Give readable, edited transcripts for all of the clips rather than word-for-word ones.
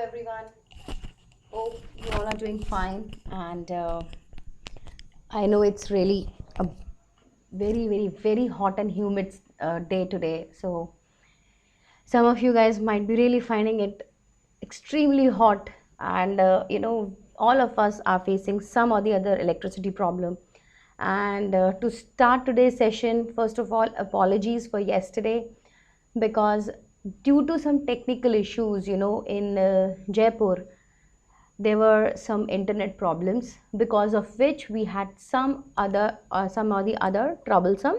everyone. Hope you all are doing fine. And I know it's really a very hot and humid day today. So some of you guys might be really finding it extremely hot. And all of us are facing some or the other electricity problem. And to start today's session, first of all, apologies for yesterday because due to some technical issues, in Jaipur, there were some internet problems because of which we had some or the other troublesome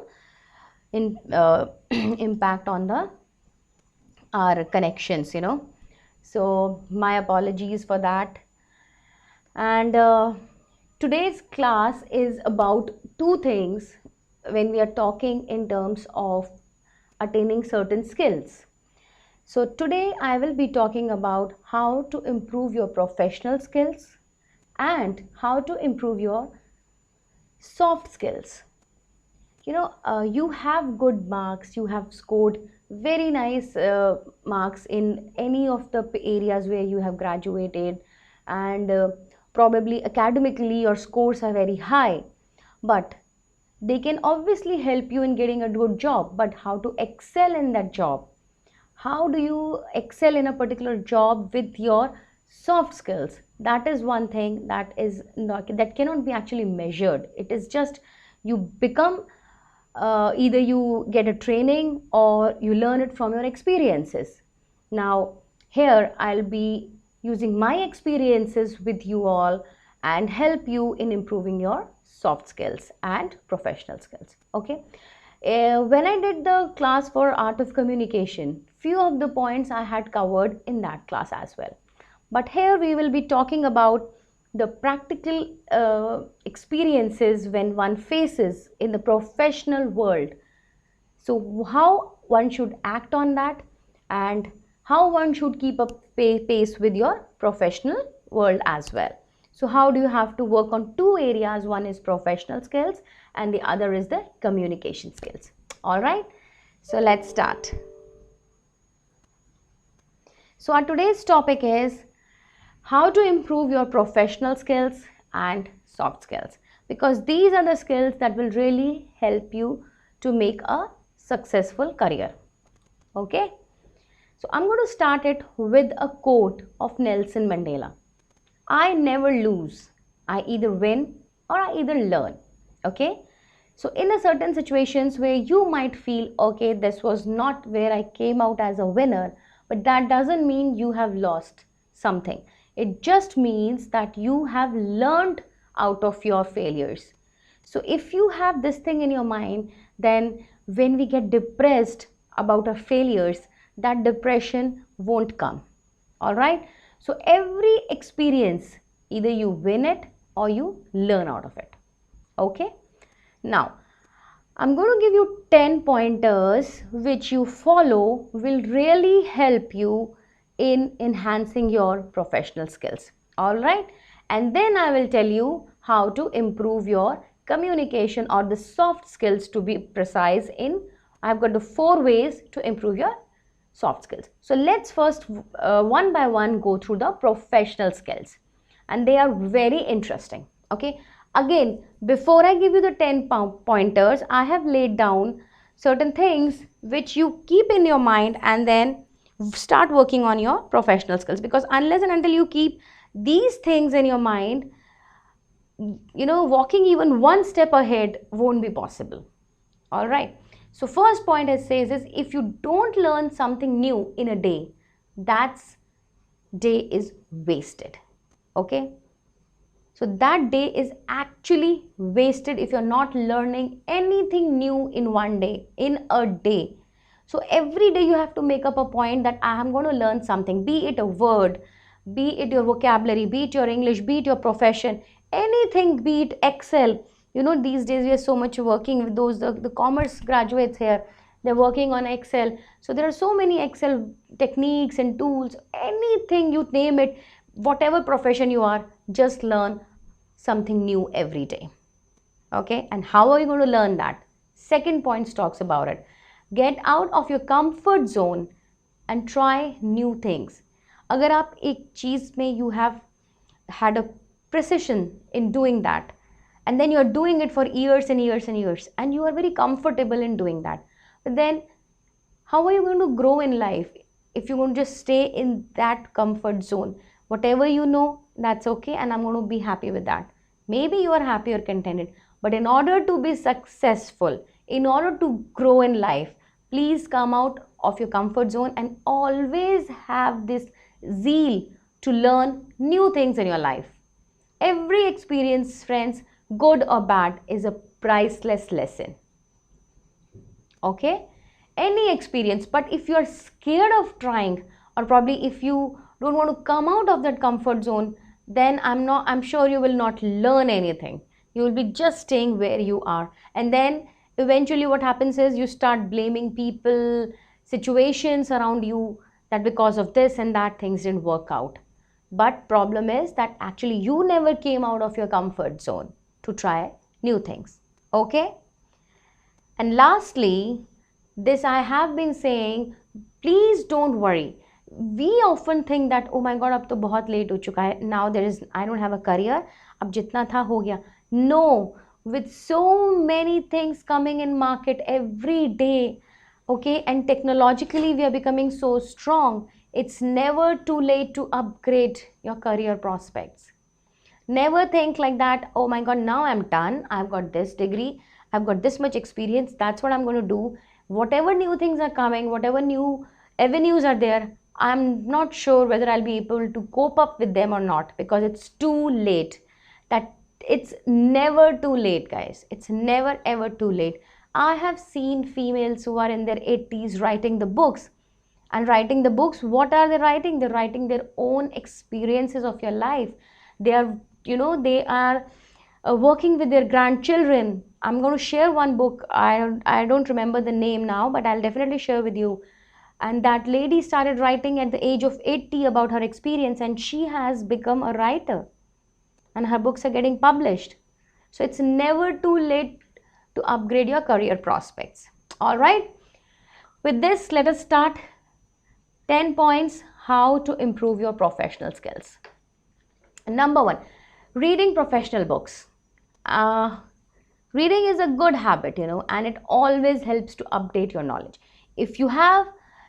impact on the our connections. So my apologies for that. And today's class is about two things when we are talking in terms of attaining certain skills. So today I will be talking about how to improve your professional skills and how to improve your soft skills. You have good marks, you have scored very nice marks in any of the areas where you have graduated, and probably academically your scores are very high, but they can obviously help you in getting a good job. But how to excel in that job? How do you excel in a particular job with your soft skills? That is one thing that cannot be actually measured. It is just you become, either you get a training or you learn it from your experiences. Now here I'll be using my experiences with you all and help you in improving your soft skills and professional skills. Okay. When I did the class for art of communication, few of the points I had covered in that class as well. But here we will be talking about the practical experiences when one faces in the professional world. So how one should act on that and how one should keep up pace with your professional world as well. So how do you have to work on two areas? One is professional skills and the other is the communication skills. All right, so let's start. So our today's topic is how to improve your professional skills and soft skills, because these are the skills that will really help you to make a successful career. Okay, so I'm going to start it with a quote of Nelson Mandela. I never lose. I either win or I either learn. Okay. So in a certain situations where you might feel, okay, this was not where I came out as a winner, but that doesn't mean you have lost something. It just means that you have learned out of your failures. So if you have this thing in your mind, then when we get depressed about our failures, that depression won't come. All right. So every experience, either you win it or you learn out of it. Okay. Now, I'm going to give you 10 pointers which you follow will really help you in enhancing your professional skills. All right. And then I will tell you how to improve your communication or the soft skills, to be precise. I've got the 4 ways to improve your soft skills. So let's first one by one go through the professional skills, and they are very interesting. Okay. Again, before I give you the 10 pointers, I have laid down certain things which you keep in your mind and then start working on your professional skills, because unless and until you keep these things in your mind, walking even one step ahead won't be possible. All right. So first point it says is, if you don't learn something new in a day, that day is wasted. Okay. So that day is actually wasted if you're not learning anything new in one day, in a day. So every day you have to make up a point that I am going to learn something, be it a word, be it your vocabulary, be it your English, be it your profession, anything, be it Excel. These days we are so much working with the commerce graduates here. They're working on Excel. So there are so many Excel techniques and tools, anything you name it, whatever profession you are, just learn something new every day. Okay. And how are you going to learn that? Second point talks about it. Get out of your comfort zone and try new things. अगर आप एक चीज़ में you have had a precision in doing that, and then you are doing it for years and years and years, and you are very comfortable in doing that, but then how are you going to grow in life if you're going to just stay in that comfort zone? Whatever you know, that's okay, and I'm going to be happy with that. Maybe you are happy or contented, but in order to be successful, in order to grow in life, please come out of your comfort zone and always have this zeal to learn new things in your life. Every experience, friends, good or bad, is a priceless lesson. Okay? Any experience, but if you are scared of trying, or probably if you don't want to come out of that comfort zone, then I'm sure you will not learn anything. You will be just staying where you are, and then eventually what happens is you start blaming people, situations around you, that because of this and that things didn't work out. But problem is that actually you never came out of your comfort zone to try new things. Okay? And lastly, this I have been saying, please don't worry. We often think that, oh my god, अब तो बहुत late हो चुका है. Now I don't have a career. अब जितना था हो गया. No, with so many things coming in market every day, okay, and technologically we are becoming so strong, it's never too late to upgrade your career prospects. Never think like that, oh my god, now I'm done, I've got this degree, I've got this much experience, that's what I'm going to do. Whatever new things are coming, whatever new avenues are there, I'm not sure whether I'll be able to cope up with them or not, because it's too late. That it's never too late, guys. It's never ever too late. I have seen females who are in their 80s writing the books. And writing the books, what are they writing? They're writing their own experiences of your life. They are, they are working with their grandchildren. I'm going to share one book. I don't remember the name now, but I'll definitely share with you. And that lady started writing at the age of 80 about her experience, and she has become a writer, and her books are getting published. So it's never too late to upgrade your career prospects. All right. With this, let us start. 10 points how to improve your professional skills. Number 1, reading professional books. Reading is a good habit, and it always helps to update your knowledge. If you have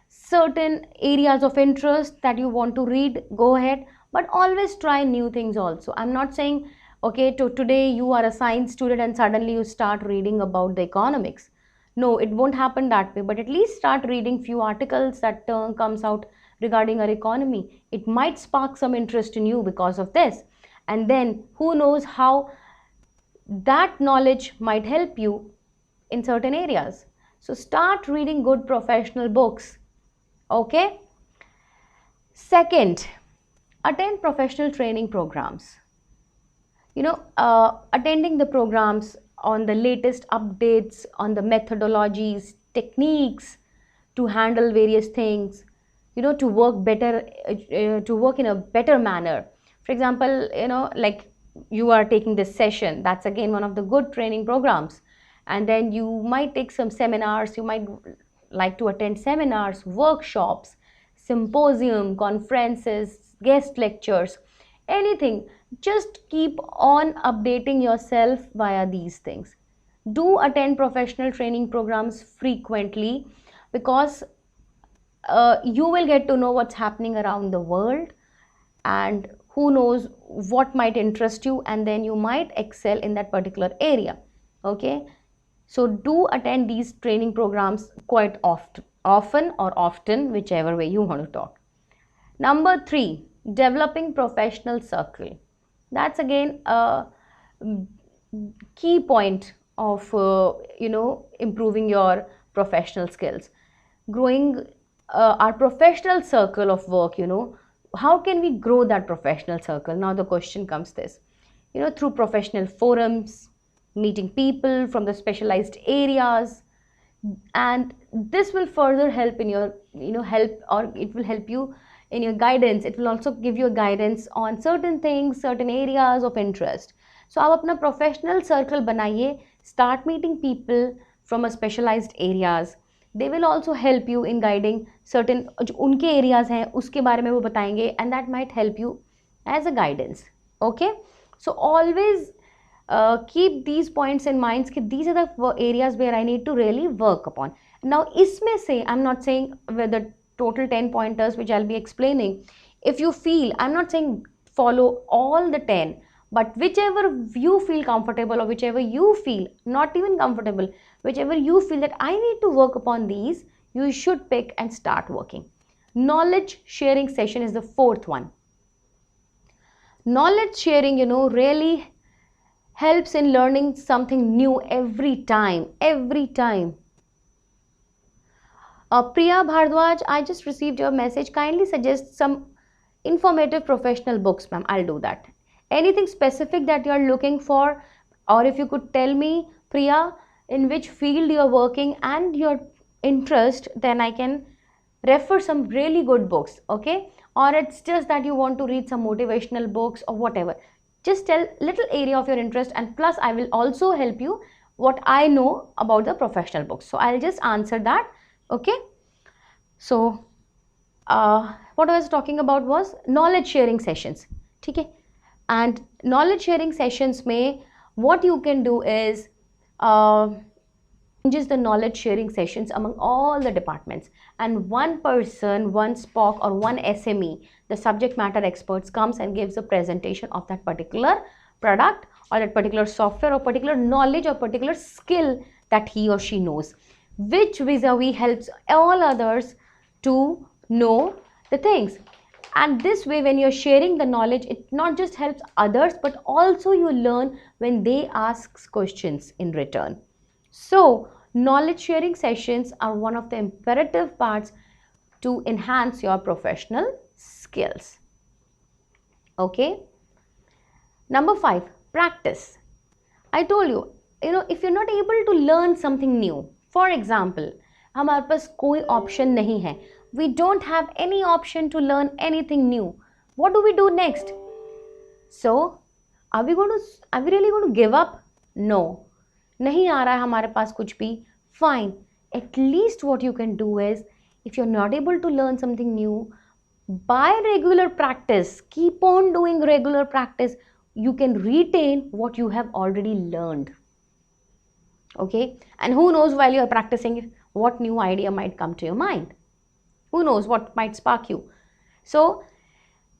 certain areas of interest that you want to read, go ahead, but always try new things also. I'm not saying, okay, today you are a science student and suddenly you start reading about the economics. No, it won't happen that way, but at least start reading few articles that comes out regarding our economy. It might spark some interest in you because of this, and then who knows how that knowledge might help you in certain areas. So start reading good professional books. Okay. Second, attend professional training programs. Attending the programs on the latest updates on the methodologies, techniques to handle various things, to work better, to work in a better manner. For example, like you are taking this session, that's again one of the good training programs. And then you might take some seminars, you might like to attend seminars, workshops, symposium, conferences, guest lectures, anything. Just keep on updating yourself via these things. Do attend professional training programs frequently, because you will get to know what's happening around the world, and who knows what might interest you, and then you might excel in that particular area. Okay, so do attend these training programs quite often, whichever way you want to talk. Number 3, developing professional circle. That's again a key point of improving your professional skills. Growing our professional circle of work, how can we grow that professional circle? Now the question comes this, through professional forums, meeting people from the specialized areas, and this will further help in your it will help you in your guidance. It will also give you a guidance on certain things, certain areas of interest. So आप अपना professional circle बनाइए, start meeting people from a specialized areas, they will also help you in guiding certain जो उनके areas हैं उसके बारे में वो बताएंगे, and that might help you as a guidance. Okay, so always keep these points in mind कि these are the areas where I need to really work upon. Now इसमें से I'm not saying with the total 10 pointers which I'll be explaining. If you feel, I'm not saying follow all the 10, but whichever you feel comfortable or whichever you feel not even comfortable, whichever you feel that I need to work upon these, you should pick and start working. Knowledge sharing session is the fourth one. Knowledge sharing, really helps in learning something new every time. Priya Bhardwaj, I just received your message. Kindly suggest some informative professional books, ma'am. I'll do that. Anything specific that you're looking for, or if you could tell me, Priya, in which field you're working and your interest, then I can refer some really good books, okay? Or it's just that you want to read some motivational books or whatever. Just tell little area of your interest, and plus I will also help you what I know about the professional books. So I'll just answer that, okay? So what I was talking about was knowledge sharing sessions, okay? And knowledge sharing sessions may, what you can do is just the knowledge sharing sessions among all the departments, and one person, one SPOC or one SME, the subject matter experts, comes and gives a presentation of that particular product or that particular software or particular knowledge or particular skill that he or she knows, which vis-a-vis helps all others to know the things. And this way, when you're sharing the knowledge, it not just helps others, but also you learn when they ask questions in return. So knowledge sharing sessions are one of the imperative parts to enhance your professional skills. Okay. Number 5, practice. I told you, if you're not able to learn something new, for example, हमारे पास कोई option नहीं है, we don't have any option to learn anything new, what do we do next? So are we really going to give up? No, नहीं आ रहा है हमारे पास कुछ भी, fine. At least what you can do is, if you're not able to learn something new, by regular practice, keep on doing regular practice, you can retain what you have already learned. Okay, and who knows, while you are practicing, what new idea might come to your mind, who knows what might spark you. So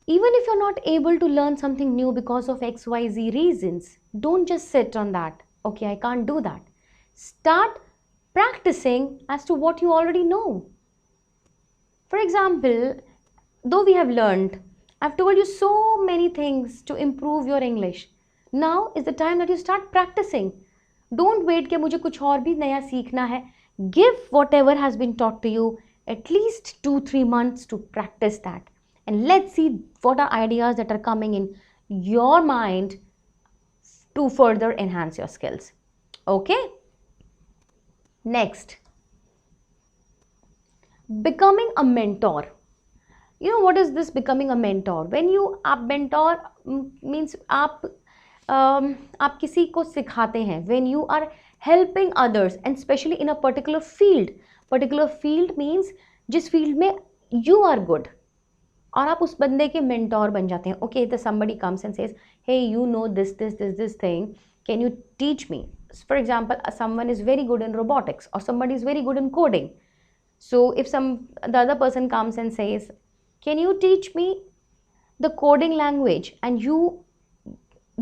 even if you're not able to learn something new because of XYZ reasons, don't just sit on that. Okay, I can't do that. Start practicing as to what you already know. For example, though we have learned, I've told you so many things to improve your English. Now is the time that you start practicing. Don't wait कि मुझे कुछ और भी नया सीखना है. Give whatever has been taught to you at least 2-3 months to practice that. And let's see what are ideas that are coming in your mind to further enhance your skills. Okay? Next, becoming a mentor. You know what is this becoming a mentor? When you आप mentor means आप किसी को सिखाते हैं. When you are helping others and especially in a particular field. Particular field means जिस field में you are good. और आप उस बंदे के mentor बन जाते हैं. Okay, the somebody comes and says, hey, you know this thing. Can you teach me? For example, someone is very good in robotics or somebody is very good in coding. So if the other person comes and says, can you teach me the coding language, and you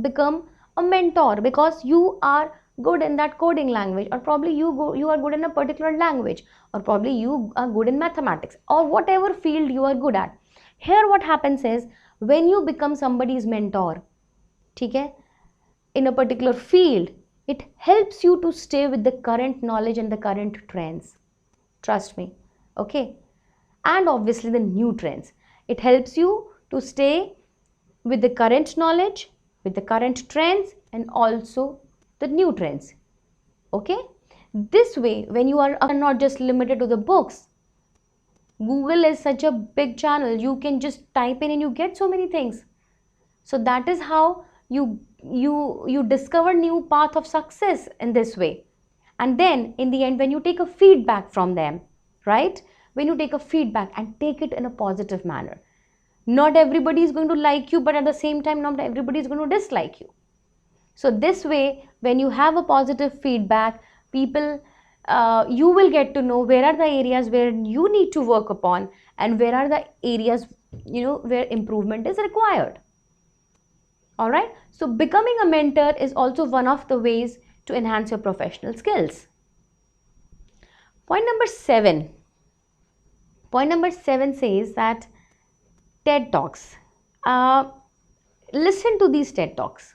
become a mentor because you are good in that coding language, or probably you are good in a particular language, or probably you are good in mathematics or whatever field you are good at. Here what happens is, when you become somebody's mentor, ठीक है, in a particular field, it helps you to stay with the current knowledge and the current trends. Trust me. Okay, and obviously the new trends. It helps you to stay with the current knowledge, with the current trends, and also the new trends. Okay, this way, when you are not just limited to the books, Google is such a big channel, you can just type in and you get so many things. So that is how you discover new path of success in this way. And then in the end, when you take a feedback from them, right? When you take a feedback and take it in a positive manner, not everybody is going to like you, but at the same time, not everybody is going to dislike you. So this way, when you have a positive feedback, people, you will get to know where are the areas where you need to work upon, and where are the areas, where improvement is required. All right. So becoming a mentor is also one of the ways to enhance your professional skills. Point number 7. Point number 7 says that TED Talks. Listen to these TED Talks.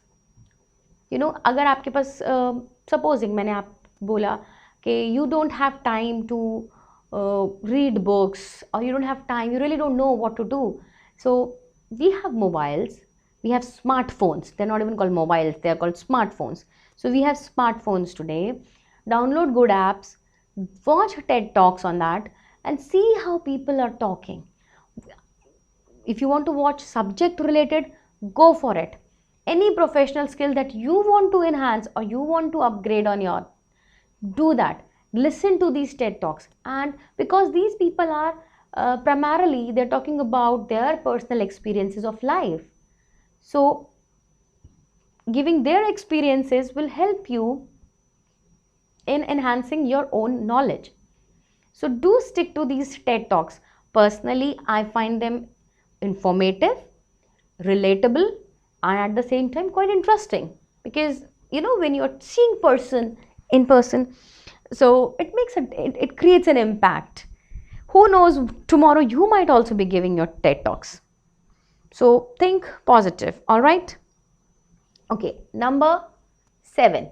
अगर आपके पास supposing मैंने आप बोला कि you don't have time to read books, or you don't have time, you really don't know what to do. So we have mobiles, we have smartphones. They're not even called mobiles, they're called smartphones. So we have smartphones today. Download good apps, watch TED Talks on that, and see how people are talking. If you want to watch subject related, go for it. Any professional skill that you want to enhance or you want to upgrade on your, do that. Listen to these TED Talks. And because these people are primarily, they're talking about their personal experiences of life. So giving their experiences will help you in enhancing your own knowledge. So do stick to these TED Talks. Personally, I find them informative, relatable, and at the same time quite interesting, because when you're seeing person in person, so it creates an impact. Who knows, tomorrow you might also be giving your TED Talks. So think positive. All right. Okay, number 7.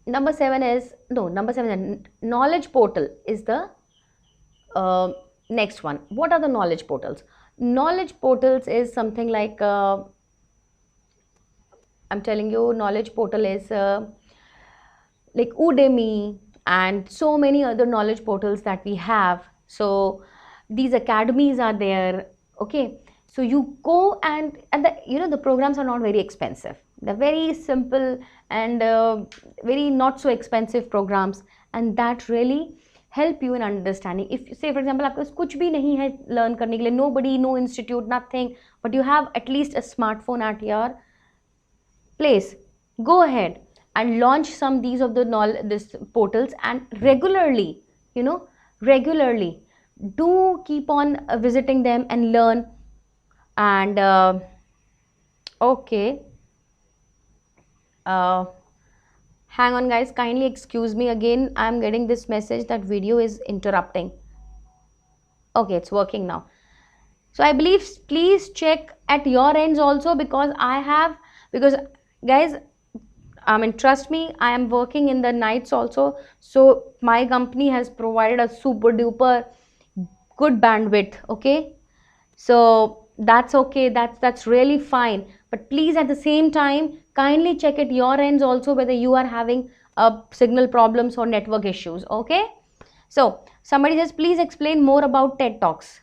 Number 7, knowledge portal is the next one. What are the knowledge portals? Knowledge portals is something like, I'm telling you, knowledge portal is like Udemy and so many other knowledge portals that we have. So these academies are there. Okay, so you go and the programs are not very expensive. They're very simple and very not so expensive programs, and that really help you in understanding. If say for example आपके पास कुछ भी नहीं है learn करने के लिए, nobody, no institute, nothing, but you have at least a smartphone at your place, go ahead and launch some these of the this portals, and regularly do keep on visiting them and learn. And okay, hang on guys, kindly excuse me again, I'm getting this message that video is interrupting. Okay, it's working now. So I believe, please check at your ends also, because guys, I mean, trust me, I am working in the nights also, so my company has provided a super duper good bandwidth. Okay, so that's okay, that's really fine, but please at the same time kindly check at your ends also whether you are having signal problems or network issues. Okay, so somebody says please explain more about TED Talks.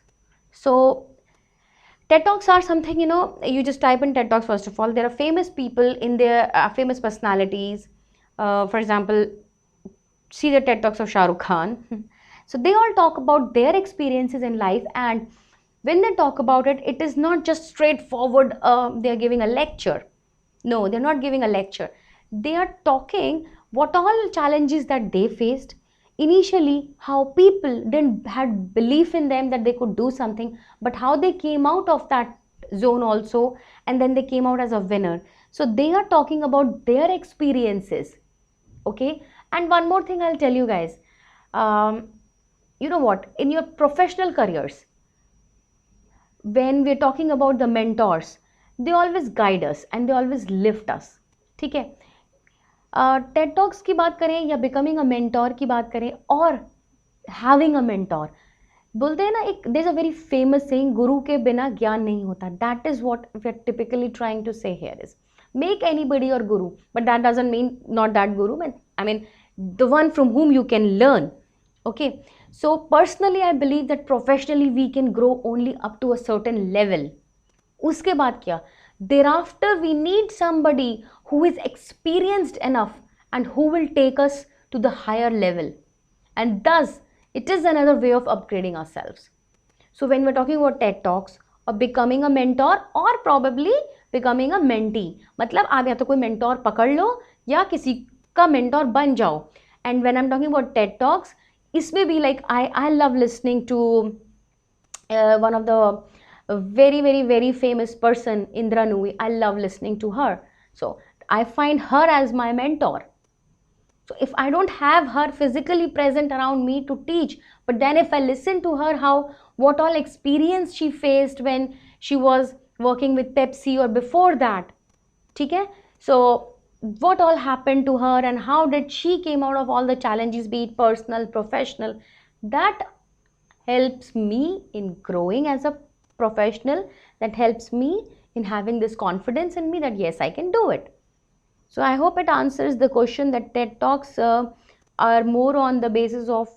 So TED Talks are something, you just type in TED Talks. First of all, there are famous people in there, famous personalities. For example, see the TED Talks of Shah Rukh Khan. So they all talk about their experiences in life, and when they talk about it, it is not just straightforward, they're giving a lecture. No, they're not giving a lecture. They are talking what all challenges that they faced. Initially, how people didn't had belief in them that they could do something, but how they came out of that zone also, and then they came out as a winner. So they are talking about their experiences. Okay, and one more thing I'll tell you guys. You know what? In your professional careers, when we're talking about the mentors, they always guide us and they always lift us. ठीक है, TED Talks की बात करें या becoming a mentor की बात करें और having a mentor, बोलते हैं ना, एक there's a very famous saying, गुरु के बिना ज्ञान नहीं होता. That is what we're typically trying to say here is, make anybody your guru, but that doesn't mean not that guru, I mean the one from whom you can learn. Okay, so personally I believe that professionally we can grow only up to a certain level. उसके बाद क्या, thereafter we need somebody who is experienced enough and who will take us to the higher level. And thus, it is another way of upgrading ourselves. So when we're talking about TED Talks or becoming a mentor or probably becoming a mentee, मतलब आप या तो कोई mentor पकड़ लो या किसी का mentor बन जाओ. And when I'm talking about TED Talks, इसमें भी like I love listening to one of the very famous person, Indra Nooyi. I love listening to her. So I find her as my mentor. So if I don't have her physically present around me to teach, but then if I listen to her, what all experience she faced when she was working with Pepsi or before that, okay? So what all happened to her and how did she came out of all the challenges, be it personal, professional, that helps me in growing as a professional, that helps me in having this confidence in me that yes, I can do it. So I hope it answers the question that TED Talks are more on the basis of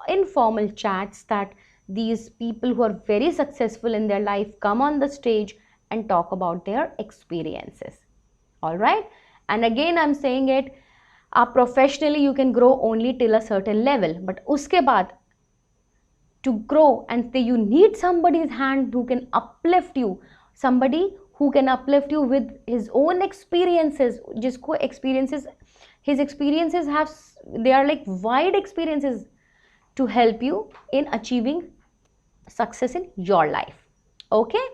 informal chats, that these people who are very successful in their life come on the stage and talk about their experiences. All right. And again, I'm saying it, professionally you can grow only till a certain level, but uske baad to grow and you need somebody's hand who can uplift you, somebody who can uplift you with his own experiences, jisko experiences, his experiences they are like wide experiences to help you in achieving success in your life. Okay,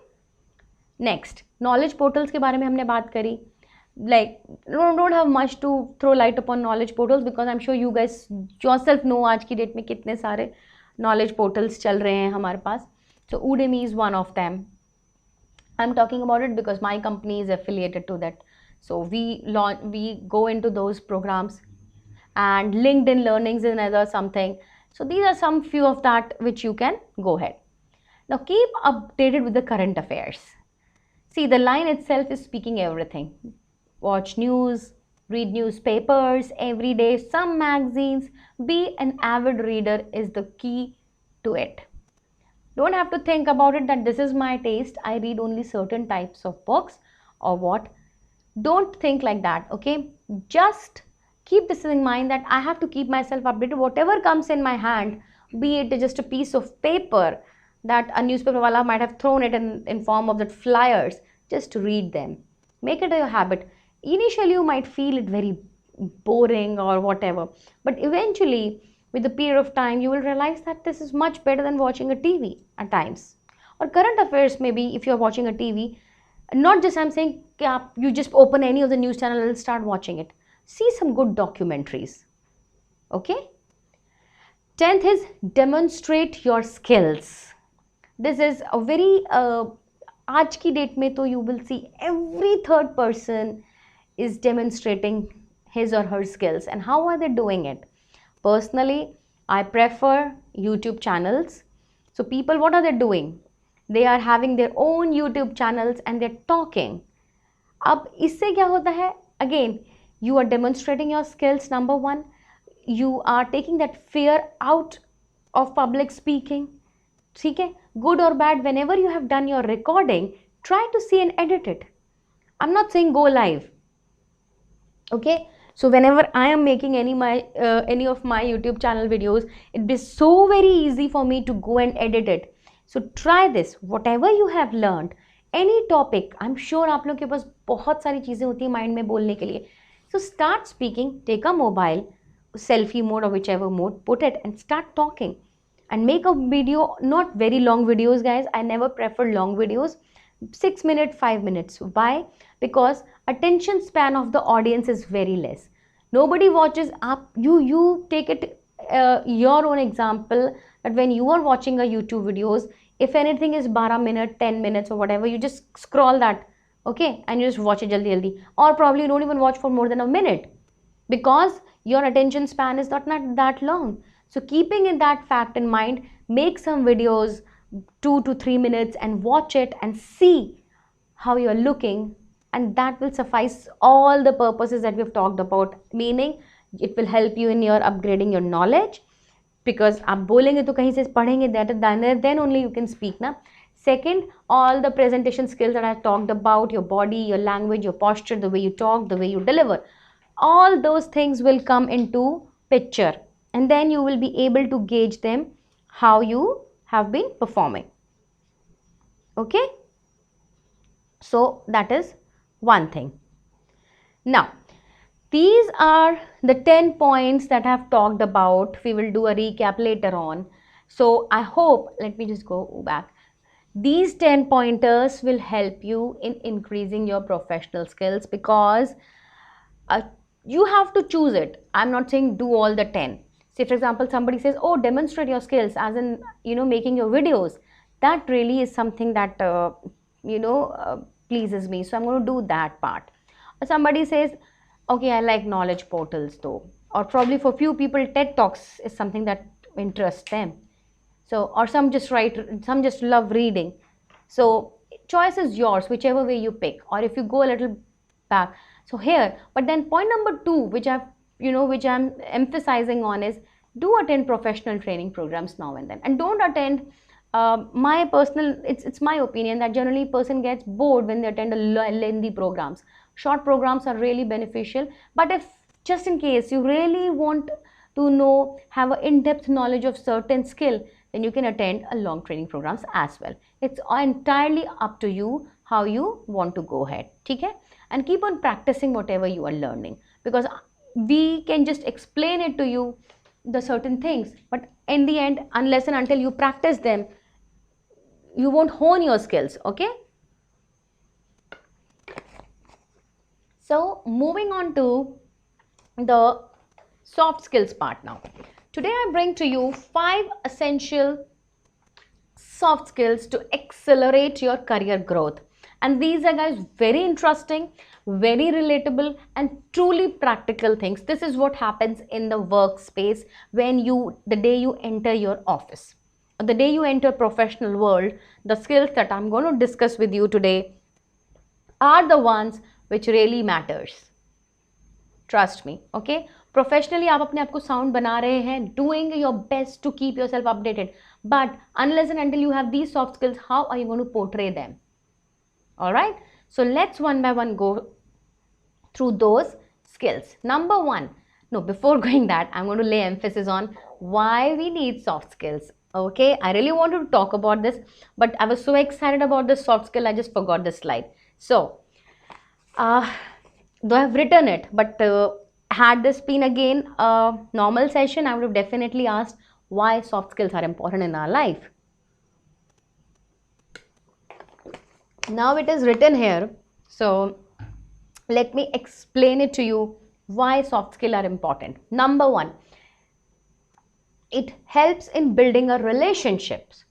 next, knowledge portals के बारे में हमने बात करी. Like don't have much to throw light upon knowledge portals because I'm sure you guys yourself know आज की date में कितने सारे knowledge portals चल रहे हैं हमारे पास. So Udemy is one of them. I'm talking about it because my company is affiliated to that. So we go into those programs, and LinkedIn Learnings is another something. So these are some few of that which you can go ahead. Now keep updated with the current affairs. See, the line itself is speaking everything. Watch news, read newspapers every day, some magazines, be an avid reader is the key to it. Don't have to think about it that this is my taste, I read only certain types of books or what. Don't think like that, okay? Just keep this in mind that I have to keep myself updated. Whatever comes in my hand, be it just a piece of paper that a newspaper wala might have thrown it in form of that flyers, just read them. Make it a habit. Initially, you might feel it very boring or whatever, but eventually, with the period of time, you will realize that this is much better than watching a TV at times. Or current affairs, maybe if you're watching a TV, not just I'm saying you just open any of the news channel and start watching it. See some good documentaries. Okay? 10th is demonstrate your skills. This is a very आज की date में तो you will see every third person is demonstrating his or her skills. And how are they doing it? Personally, I prefer YouTube channels. So people, what are they doing? They are having their own YouTube channels and they're talking. अब इससे क्या होता है? Again, you are demonstrating your skills, number one. You are taking that fear out of public speaking. ठीक है? Good or bad, whenever you have done your recording, try to see and edit it. I'm not saying go live. Okay? So whenever I am making any of my YouTube channel videos, it is so very easy for me to go and edit it. So try this. Whatever you have learned, any topic, I'm sure आप लोग के पास बहुत सारी चीज़ें होती हैं mind में बोलने के लिए. So start speaking, take a mobile, selfie mode or whichever mode, put it and start talking. And make a video, not very long videos, guys. I never prefer long videos. 6 minutes, 5 minutes. Why? Because attention span of the audience is very less. Nobody watches up. You take it your own example that when you are watching a YouTube videos, if anything is 12 minutes, 10 minutes or whatever, you just scroll that, okay, and you just watch it jaldi. Or probably you don't even watch for more than a minute because your attention span is not that long. So keeping in that fact in mind, make some videos 2 to 3 minutes and watch it and see how you're looking, and that will suffice all the purposes that we've talked about, meaning it will help you in your upgrading your knowledge, because आप बोलेंगे तो कहीं से पढ़ेंगे, then only you can speak ना. Second, all the presentation skills that I talked about, your body, your language, your posture, the way you talk, the way you deliver, all those things will come into picture, and then you will be able to gauge them how you have been performing. Okay, so that is one thing. Now, these are the 10 points that I have talked about. We will do a recap later on. So I hope, let me just go back. These 10 pointers will help you in increasing your professional skills, because you have to choose it. I'm not saying do all the 10. Say for example, somebody says, oh, demonstrate your skills, as in, making your videos. That really is something that, pleases me. So I'm going to do that part. Or somebody says, okay, I like knowledge portals though. Or probably for few people, TED Talks is something that interests them. So, or some just love reading. So choice is yours, whichever way you pick. Or if you go a little back, so here, but then point number 2, which I'm emphasizing on, is do attend professional training programs now and then, and don't attend it's my opinion that generally person gets bored when they attend a lengthy programs. Short programs are really beneficial, but if just in case you really want to have an in-depth knowledge of certain skill, then you can attend a long training programs as well. It's entirely up to you how you want to go ahead. Okay? And keep on practicing whatever you are learning, because we can just explain it to you, the certain things, but in the end, unless and until you practice them, you won't hone your skills. Okay, so moving on to the soft skills part now. Today I bring to you 5 essential soft skills to accelerate your career growth. And these are, guys, very interesting, very relatable, and truly practical things. This is what happens in the workspace when the day you enter your office, or the day you enter professional world. The skills that I'm going to discuss with you today are the ones which really matters. Trust me. Okay, professionally आप अपने आप को sound बना रहे हैं, doing your best to keep yourself updated, but unless and until you have these soft skills, how are you going to portray them? All right, so let's one by one go through those skills. Number 1, no, before going that, I'm going to lay emphasis on why we need soft skills. Okay, I really wanted to talk about this, but I was so excited about this soft skill, I just forgot the slide. So though I've written it, but had this been again a normal session, I would have definitely asked why soft skills are important in our life. Now it is written here, so let me explain it to you why soft skills are important. Number 1, it helps in building a relationships.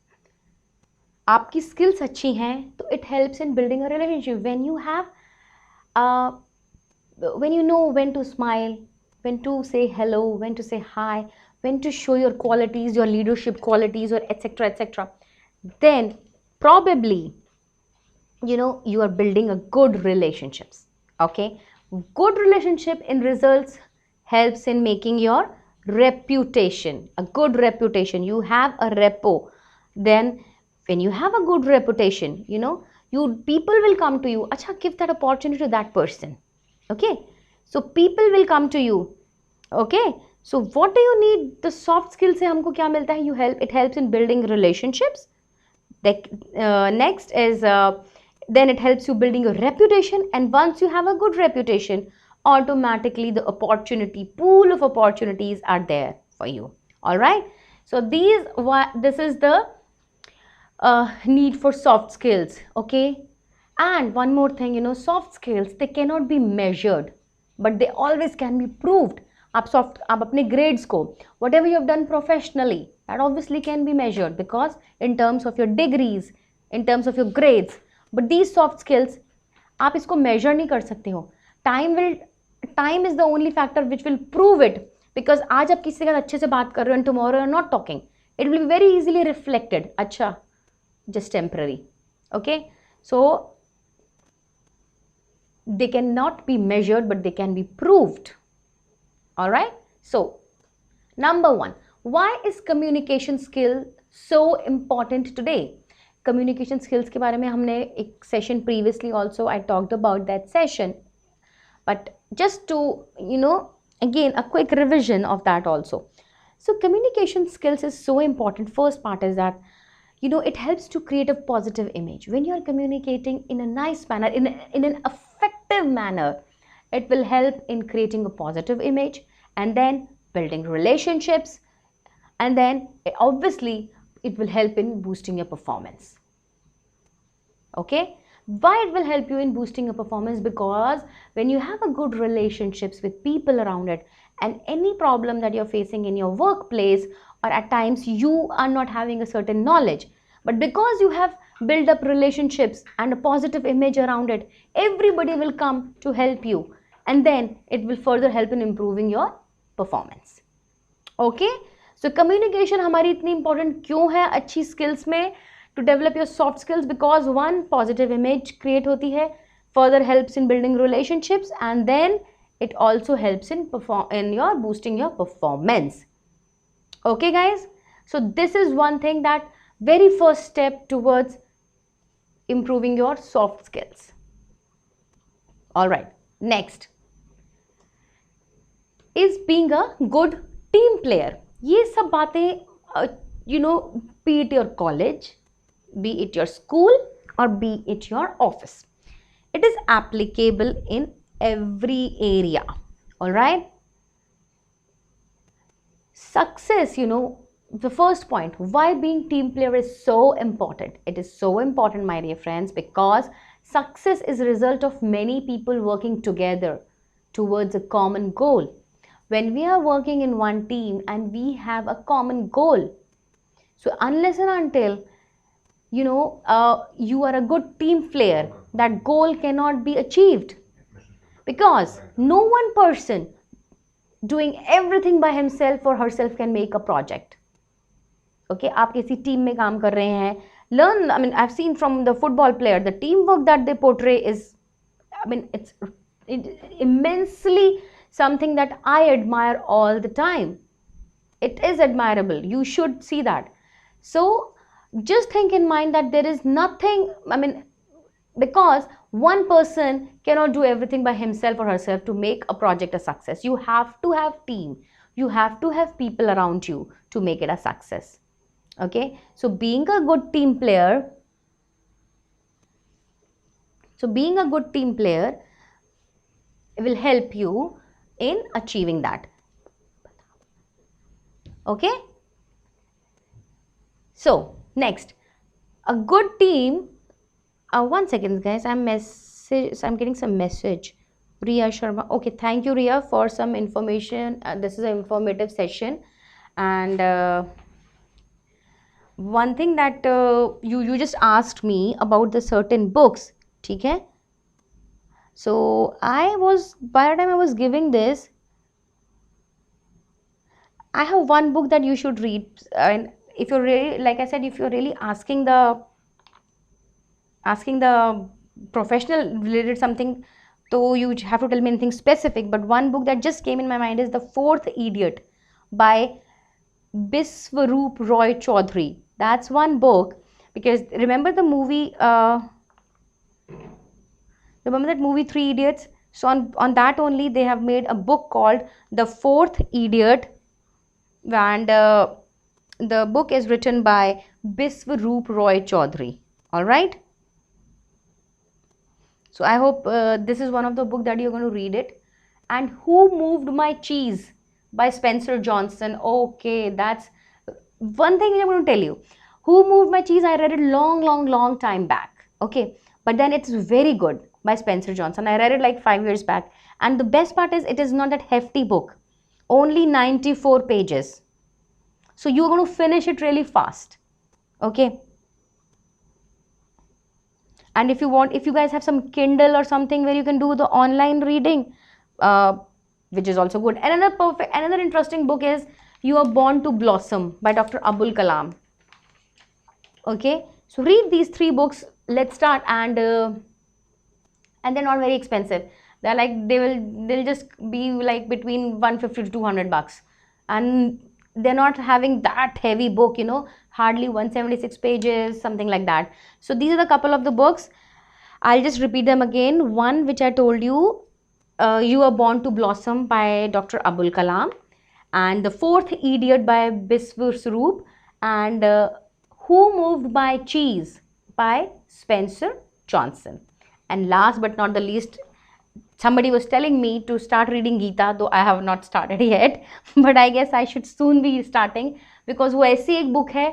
आपकी skills अच्छी हैं तो it helps in building a relationship. When you have when you know when to smile, when to say hello, when to say hi, when to show your qualities, your leadership qualities, or etc., then probably you are building a good relationships. Okay, good relationship in results helps in making your reputation, a good reputation. You have a repo, then when you have a good reputation, people will come to you. Acha, give that opportunity to that person. Okay, so people will come to you. Okay, so what do you need? The soft skills से हमको क्या मिलता है? It helps in building relationships. Next is then it helps you building a reputation, and once you have a good reputation, automatically the pool of opportunities are there for you. All right, so this is the need for soft skills. Okay, and one more thing, soft skills, they cannot be measured, but they always can be proved. आप अपने grades को, whatever you have done professionally, that obviously can be measured, because in terms of your degrees, in terms of your grades. But these soft skills, आप इसको measure नहीं कर सकते हो. Time is the only factor which will prove it, because आज आप किसी के साथ अच्छे से बात कर रहे हो and tomorrow you're not talking, it will be very easily reflected. अच्छा, just temporary. Okay, so they cannot be measured, but they can be proved. All right, so number 1, why is communication skill so important today? communication skills के बारे में हमने एक session previously also I talked about that session, but just to again a quick revision of that also. So communication skills is so important. First part is that it helps to create a positive image. When you are communicating in a nice manner, in an effective manner, it will help in creating a positive image, and then building relationships, and then obviously it will help in boosting your performance. Okay, why it will help you in boosting your performance? Because when you have a good relationships with people around it, and any problem that you're facing in your workplace, or at times you are not having a certain knowledge, but because you have built up relationships and a positive image around it, everybody will come to help you, and then it will further help in improving your performance. Okay, so communication हमारी इतनी important क्यों है अच्छी skills में? To develop your soft skills, because one, positive image create होती है, further helps in building relationships, and then it also helps in boosting your performance. Okay guys, so this is one thing, that very first step towards improving your soft skills. All right, next is being a good team player. ये सब बातें be it your college, be it your school, or be it your office, it is applicable in every area. All right, success, the first point, why being team player is so important. It is so important, my dear friends, because success is a result of many people working together towards a common goal. When we are working in one team and we have a common goal, so unless and until you are a good team player, that goal cannot be achieved, because no one person doing everything by himself or herself can make a project. Okay, आप किसी team में काम कर रहे हैं, learn, I've seen from the football player, the teamwork that they portray is, it's immensely something that I admire all the time. It is admirable, you should see that. So just think in mind that there is nothing, because one person cannot do everything by himself or herself to make a project a success. You have to have team, you have to have people around you to make it a success. Okay, so being a good team player will help you in achieving that. Okay, so next, a good team, one second guys, I'm getting some message. Riya Sharma, okay, thank you Riya for some information. This is an informative session, and one thing that you just asked me about the certain books, okay? So by the time I was giving this, I have one book that you should read, and if you're really, like I said, if you're really asking the professional related something, so you have to tell me anything specific, but one book that just came in my mind is The Fourth Idiot by Biswaroop Roy Chaudhary. That's one book, because remember the movie, remember that movie Three Idiots? So on that only they have made a book called The Fourth Idiot, and the book is written by Biswaroop Roy Chaudhary. All right, so I hope this is one of the book that you're going to read it. And Who Moved My Cheese by Spencer Johnson. Okay, that's one thing I'm going to tell you. Who Moved My Cheese, I read it long time back. Okay, but then it's very good by Spencer Johnson. I read it like 5 years back, and the best part is it is not that hefty book, only 94 pages, so you're going to finish it really fast. Okay, and if you guys have some Kindle or something where you can do the online reading, which is also good. Another interesting book is You Are Born to Blossom by Dr. Abul Kalam. Okay, so read these 3 books. Let's start, and they're not very expensive. They're like, they'll just be like between 150 to 200 bucks, and they're not having that heavy book, hardly 176 pages, something like that. So these are the couple of the books. I'll just repeat them again. One which I told you, You Are Born to Blossom by Dr. Abul Kalam, and The Fourth Idiot by Biswa Swaroop, and Who Moved by Cheese by Spencer Johnson. And last but not the least, somebody was telling me to start reading Gita, though I have not started yet, but I guess I should soon be starting, because वो ऐसी एक book है,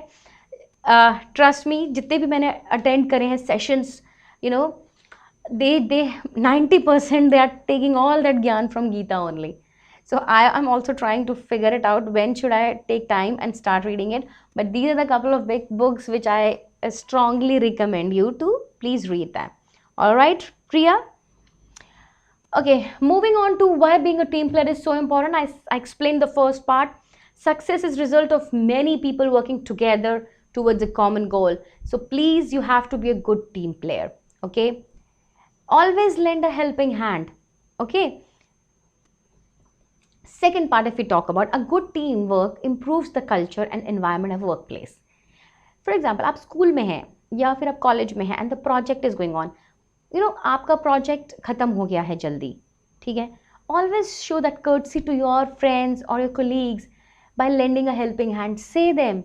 trust me, जितने भी मैंने attend करे हैं sessions, you know, they 90% they are taking all that gyan from Gita only. So I am also trying to figure it out, when should I take time and start reading it. But these are the couple of big books which I strongly recommend you to please read them. All right, Priya? Okay, moving on to why being a team player is so important. I explained the first part. Success is result of many people working together towards a common goal. So please, you have to be a good team player. Okay, always lend a helping hand. Okay. Second part, if we talk about, a good teamwork improves the culture and environment of workplace. For example, आप school में हैं या फिर आप college में हैं, and the project is going on, you know, आपका project खत्म हो गया है जल्दी, ठीक है, always show that courtesy to your friends और your colleagues by lending a helping hand. Say them,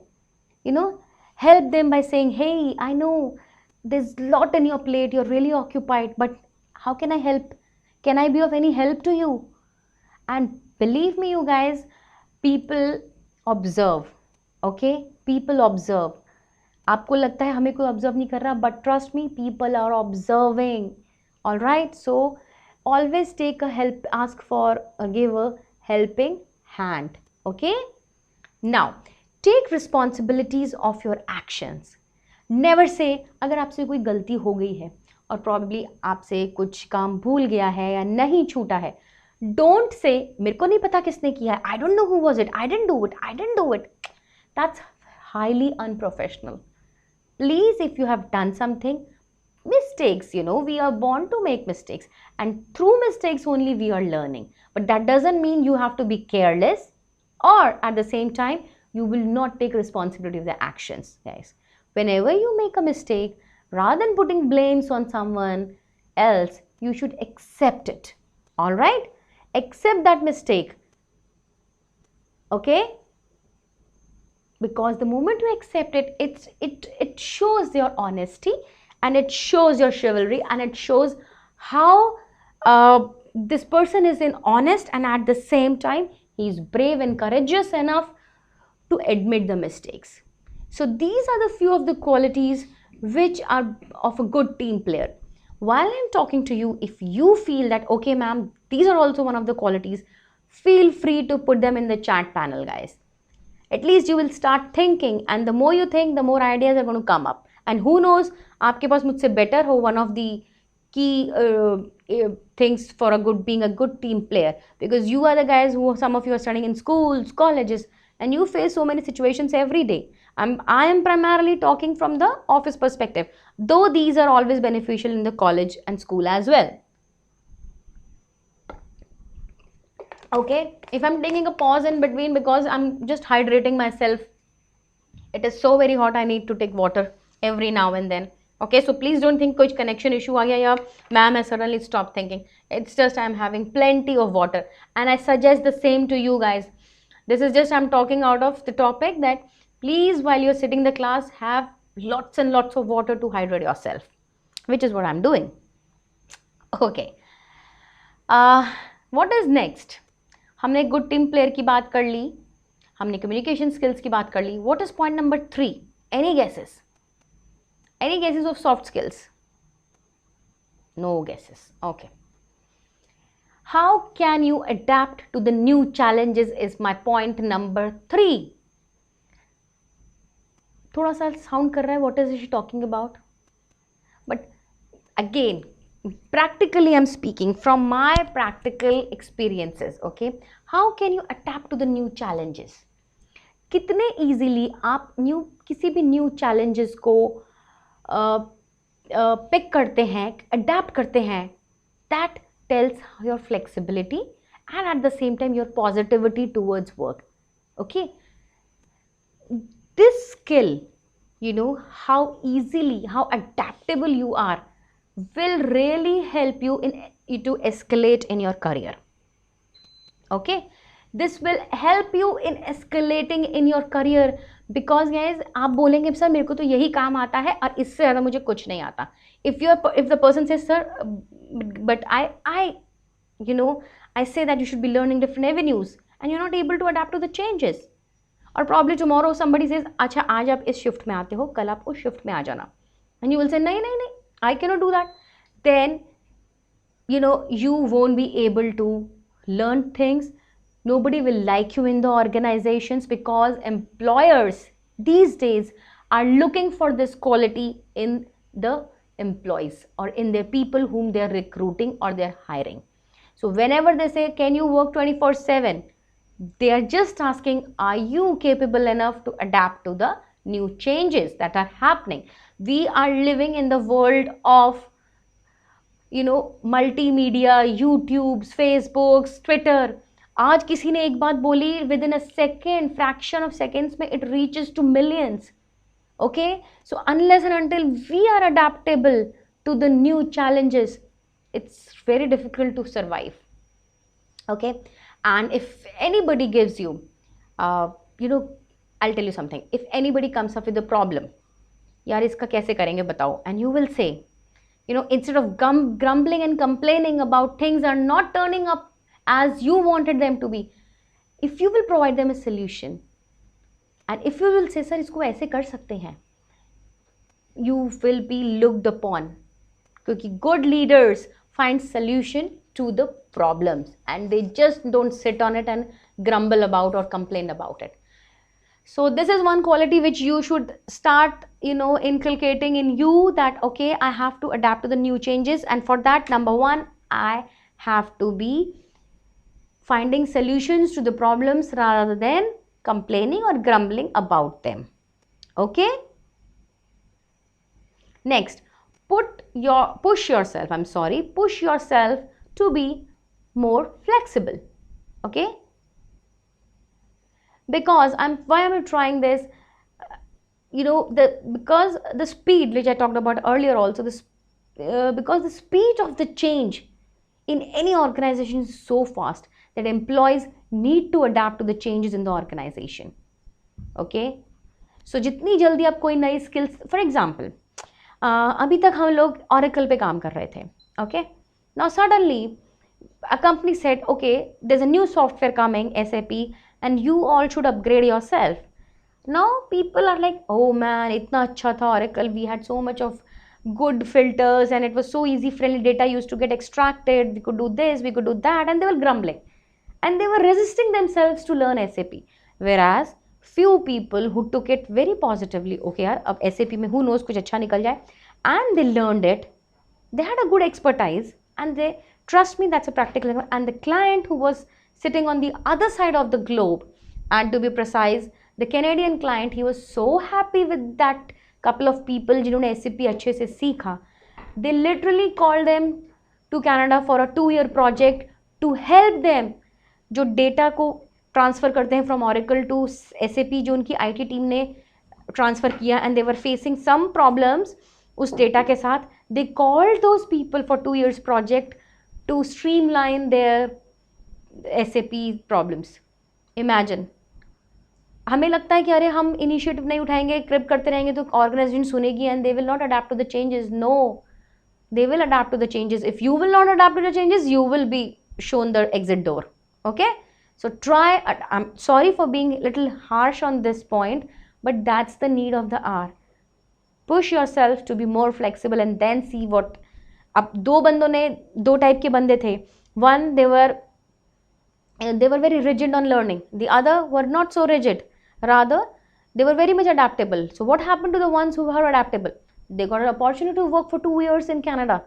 you know, help them by saying, hey, I know there's a lot in your plate, you're really occupied, but how can I help? Can I be of any help to you? And believe me, you guys, people observe. Okay, people observe. आपको लगता है हमें कोई observe नहीं कर रहा, but trust me, people are observing. All right, so always take a help, ask for give a helping hand. Okay, now take responsibilities of your actions. Never say, अगर आपसे कोई गलती हो गई है और प्रॉब्ली आपसे कुछ काम भूल गया है या नहीं छूटा है, डोंट से मेरे को नहीं पता किसने किया है, I don't know who was it, I didn't do it. That's highly unprofessional. Please, if you have done something, mistakes, you know, we are born to make mistakes, and through mistakes only we are learning. But that doesn't mean you have to be careless, or at the same time you will not take responsibility of the actions, guys. Whenever you make a mistake, rather than putting blames on someone else, you should accept it. All right, accept that mistake. Okay, because the moment you accept it, it shows your honesty, and it shows your chivalry, and it shows how this person is honest, and at the same time he is brave and courageous enough to admit the mistakes. So these are the few of the qualities which are of a good team player. While I'm talking to you, if you feel that, okay ma'am, these are also one of the qualities, feel free to put them in the chat panel, guys. At least you will start thinking, and the more you think, the more ideas are going to come up. And who knows, आपके पास मुझसे better हो one of the key things for being a good team player, because you are the guys who, some of you are studying in schools, colleges, and you face so many situations every day. I am primarily talking from the office perspective, though these are always beneficial in the college and school as well. Okay, if I'm taking a pause in between because I'm just hydrating myself, it is so very hot, I need to take water every now and then. Okay, so please don't think कुछ connection issue आ गया या ma'am I suddenly stop thinking. It's just I'm having plenty of water, and I suggest the same to you guys. This is just I'm talking out of the topic that please, while you're sitting in the class, have lots and lots of water to hydrate yourself, which is what I'm doing. Okay, what is next? हमने good team player की बात कर ली, हमने communication skills की बात कर ली. What is point number 3? Any guesses of soft skills? No guesses. Okay, how can you adapt to the new challenges is my point number 3. थोड़ा सा साउंड कर रहा है, what is she talking about, but again practically I'm speaking from my practical experiences. Okay, how can you adapt to the new challenges? कितने easily आप किसी भी new challenges को pick करते हैं, adapt करते हैं, that tells your flexibility and at the same time your positivity towards work. Okay, this skill, how easily, how adaptable you are, will really help you to escalate in your career. Okay, this will help you in escalating in your career, because guys आप बोलेंगे sir मेरे को तो यही काम आता है और इससे ज़्यादा मुझे कुछ नहीं आता. If the person says sir, but I say that you should be learning different avenues and you're not able to adapt to the changes, or probably tomorrow somebody says अच्छा आज आप इस शिफ्ट में आते हो, कल आप उस शिफ्ट में आ जाना, and you will say नहीं नहीं नहीं, I cannot do that. Then you won't be able to learn things. Nobody will like you in the organizations, because employers these days are looking for this quality in the employees or in their people whom they are recruiting or they are hiring. So whenever they say can you work 24/7, they are just asking, are you capable enough to adapt to the new changes that are happening? We are living in the world of multimedia, YouTubes, Facebooks, Twitter. आज किसी ने एक बात बोली, within a second, fraction of seconds में it reaches to millions. Okay, so unless and until we are adaptable to the new challenges, it's very difficult to survive. Okay, and if anybody gives you I'll tell you something. If anybody comes up with a problem, यार इसका कैसे करेंगे बताओ, and you will say, instead of grumbling and complaining about things are not turning up as you wanted them to be, if you will provide them a solution and if you will say sir इसको ऐसे कर सकते हैं, you will be looked upon, क्योंकि good leaders find solution to the problems and they just don't sit on it and grumble about or complain about it. So this is one quality which you should start inculcating in you, that okay, I have to adapt to the new changes, and for that, number one, I have to be finding solutions to the problems rather than complaining or grumbling about them. Okay, next, push yourself to be more flexible. Okay, because why am I trying this? Because the speed which I talked about earlier also, because the speed of the change in any organization is so fast that employees need to adapt to the changes in the organization. Okay, so जितनी जल्दी आप कोई नई skills, for example, अभी तक हम लोग Oracle पे काम कर रहे थे. Okay, now suddenly a company said, okay, there's a new software coming, SAP, and you all should upgrade yourself. Now people are like, oh man, itna acha tha Oracle, we had so much of good filters and it was so easy, friendly data used to get extracted, we could do this, we could do that, and they were grumbling and they were resisting themselves to learn SAP. Whereas few people who took it very positively, okay yaar, ab SAP mein who knows kuch acha nikal jaye, and they learned it, they had a good expertise, and they, trust me, that's a practical. And the client who was sitting on the other side of the globe, and to be precise, the Canadian client, he was so happy with that couple of people जिन्होंने SAP अच्छे से सीखा. They literally called them to Canada for a 2-year project to help them जो data को transfer करते हैं from Oracle to SAP, जो उनकी IT team ने transfer किया, and they were facing some problems उस data के साथ. They called those people for 2 years project to streamline their SAP problems. Imagine. हमें लगता है कि अरे हम इनिशिएटिव नहीं उठाएंगे, क्रिप करते रहेंगे तो organisation सुनेगी and they will not adapt to the changes. No, they will adapt to the changes. If you will not adapt to the changes, you will be shown the exit door. Okay, so try. I'm sorry for being a little harsh on this point, but that's the need of the hour. Push yourself to be more flexible and then see what. अब दो type के बंदे थे. One, they were very rigid on learning. The other were not so rigid. Rather, they were very much adaptable. So what happened to the ones who were adaptable? They got an opportunity to work for 2 years in Canada,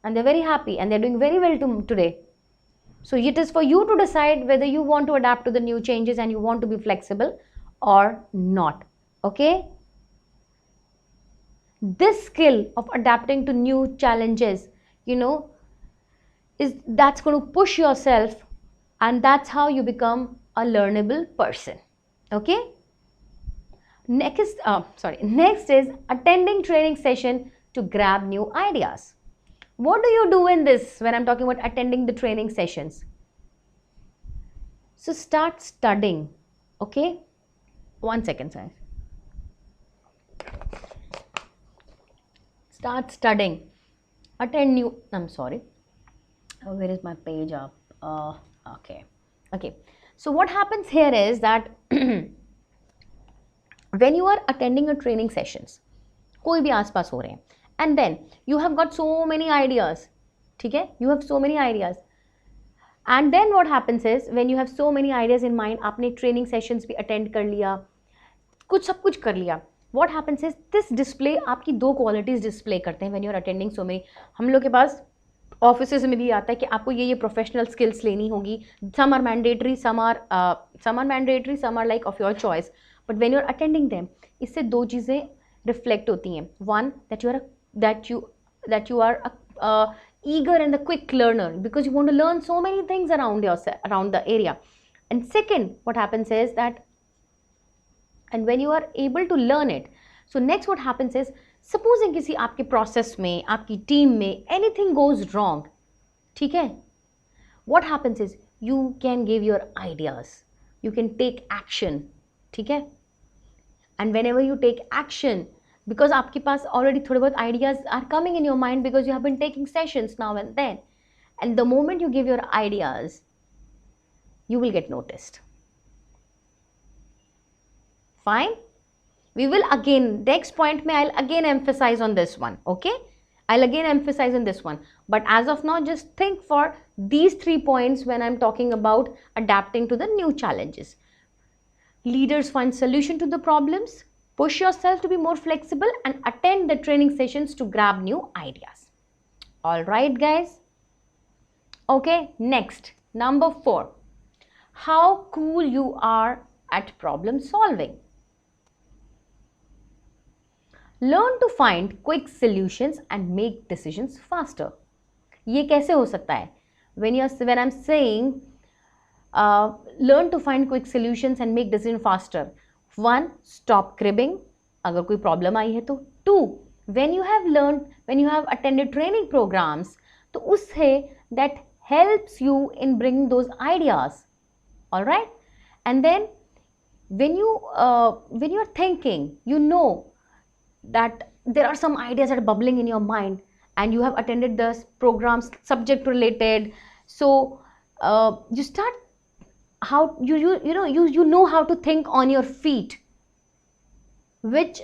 and they're very happy and they're doing very well today. So it is for you to decide whether you want to adapt to the new changes and you want to be flexible or not. Okay? This skill of adapting to new challenges, that's going to push yourself, and that's how you become a learnable person. Okay, Next is attending training session to grab new ideas. What do you do in this when I'm talking about attending the training sessions? So start studying, okay? 1 second, sir. Start studying. Attend new, I'm sorry. Where is my page up? Okay. So what happens here is that when you are attending a training sessions, कोई भी आसपास हो रहे हैं, and then you have got so many ideas, ठीक है? You have so many ideas. And then what happens is when you have so many ideas in mind, आपने training sessions भी attend कर लिया, सब कुछ कर लिया. What happens is this display आपकी दो qualities display करते हैं when you are attending so many. हम लोग के पास ऑफिस में भी आता है कि आपको ये प्रोफेशनल स्किल्स लेनी होगी. Some are mandatory, some are like of your choice. But when you are attending them, इससे दो चीज़ें रिफ्लेक्ट होती हैं. One, that you are a eager and a quick learner because you want to learn so many things around the area. And second, what happens is that, and when you are able to learn it, so next what happens is, supposing किसी आपके process में, आपकी team में anything goes wrong, ठीक है, what happens is you can give your ideas, you can take action, ठीक है. And whenever you take action, because आपके पास already थोड़े बहुत ideas are coming in your mind because you have been taking sessions now and then, and the moment you give your ideas, you will get noticed. Fine. We will again, next point I'll again emphasize on this one, okay? I'll again emphasize on this one. But as of now, just think for these 3 points when I'm talking about adapting to the new challenges. Leaders find solution to the problems, push yourself to be more flexible, and attend the training sessions to grab new ideas. All right, guys? Okay, next, number 4. How cool you are at problem solving. Learn to find quick solutions and make decisions faster. ये कैसे हो सकता है? When I'm saying learn to find quick solutions and make decisions faster. 1, stop cribbing. अगर कोई problem आई है तो. 2, when you have attended training programs, तो उससे that helps you in bringing those ideas. All right? And then when you are thinking, you know that there are some ideas that are bubbling in your mind, and you have attended the programs subject related, so you start how you know how to think on your feet, which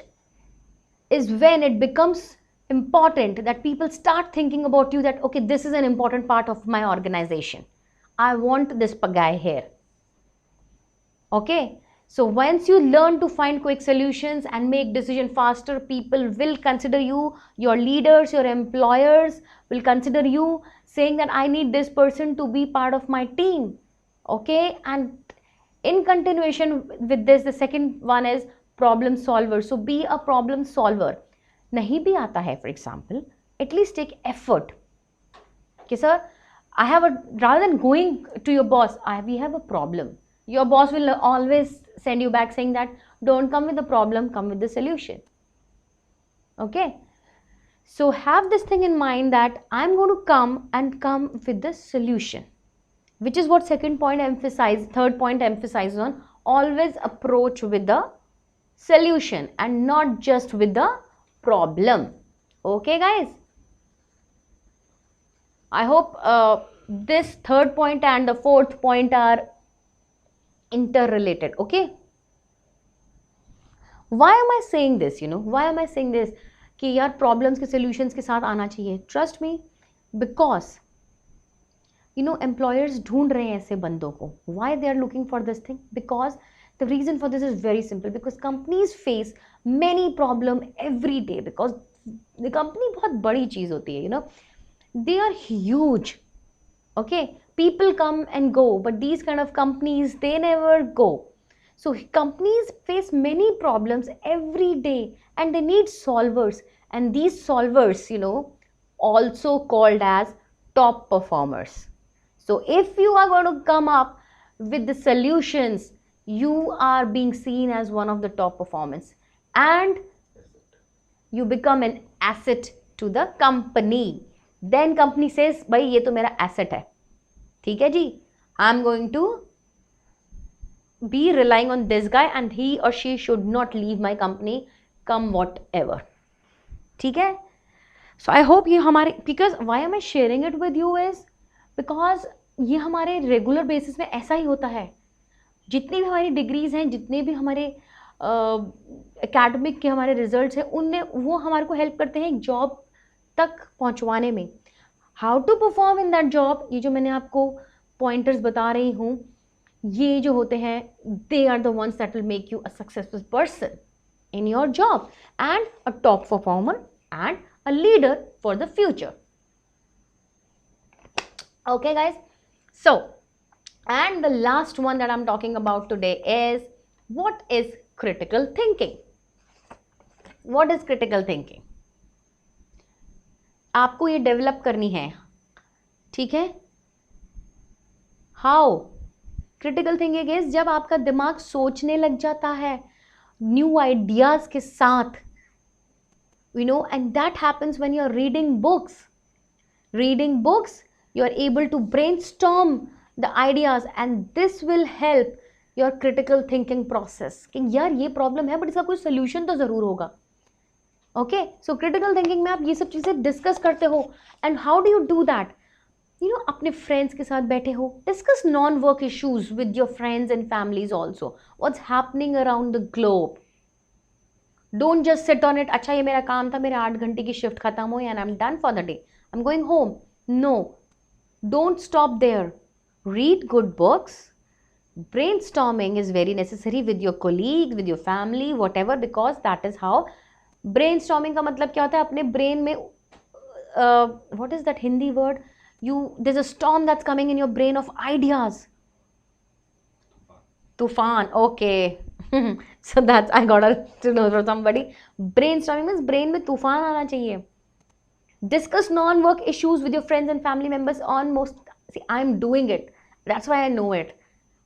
is when it becomes important that people start thinking about you, that okay, this is an important part of my organization, I want this guy here. Okay, so once you learn to find quick solutions and make decision faster, people will consider you, your leaders, your employers will consider you, saying that I need this person to be part of my team. Okay, and in continuation with this, the second one is problem solver. So be a problem solver. Nahi bhi aata hai, for example, at least take effort. Okay, sir, rather than going to your boss, we have a problem. Your boss will always send you back saying that don't come with the problem, come with the solution. Okay, so have this thing in mind that I'm going to come with the solution, which is what third point emphasizes on. Always approach with the solution and not just with the problem. Okay, guys, I hope this third point and the fourth point are interrelated. Okay, why am I saying this? Why am I saying this कि यार problems के solutions के साथ आना चाहिए? Trust me, because employers ढूंढ रहे हैं ऐसे बंदों को. Why they are looking for this thing? Because the reason for this is very simple, because companies face many problems every day, because the company बहुत बड़ी चीज होती है, they are huge. Okay, people come and go, but these kind of companies, they never go. So companies face many problems every day and they need solvers, and these solvers, also called as top performers. So if you are going to come up with the solutions, you are being seen as one of the top performers and you become an asset to the company. Then company says, भाई ये तो मेरा asset है, ठीक है जी, I'm going to be relying on this guy and he or she should not leave my company come whatever. ठीक है. So I hope ये हमारे, because why am I sharing it with you is because ये हमारे regular basis में ऐसा ही होता है. जितनी भी हमारी डिग्रीज हैं, जितने भी हमारे एकेडमिक के हमारे रिजल्ट्स हैं, उनमें वो हमारे को हेल्प करते हैं एक जॉब तक पहुंचवाने में. How to perform in that job, ये जो मैंने आपको पॉइंटर्स बता रही हूँ, ये जो होते हैं, they are the ones that will make you a successful person in your job and a top performer and a leader for the future. Okay guys, so and the last one that I'm talking about today is what is critical thinking. What is critical thinking? आपको ये develop करनी है, ठीक है. How? Critical thinking is जब आपका दिमाग सोचने लग जाता है न्यू आइडियाज के साथ, you know, and that happens when you are reading books. Reading books, you are able to brainstorm the ideas and this will help your critical thinking process कि यार ये प्रॉब्लम है बट इसका कोई solution तो ज़रूर होगा. ओके, सो क्रिटिकल थिंकिंग में आप ये सब चीज़ें डिस्कस करते हो. And how do you do that? You know, अपने फ्रेंड्स के साथ बैठे हो, discuss non work issues with your friends and families also. What's happening around the globe. Don't just sit on it. अच्छा ये मेरा काम था, मेरे 8 घंटे की शिफ्ट खत्म हुई and I am done for the day, I am going home. No, don't stop there. Read good books. Brainstorming is very necessary with your colleagues, with your family, whatever, because that is how brainstorming का मतलब क्या होता है, अपने brain में what is that Hindi word, there's a storm that's coming in your brain of ideas. Tufan. Okay. So that's I got to know from somebody. Brainstorming means brain में तूफान आना चाहिए. Discuss non-work issues with your friends and family members on most. See, I'm doing it. That's why I know it.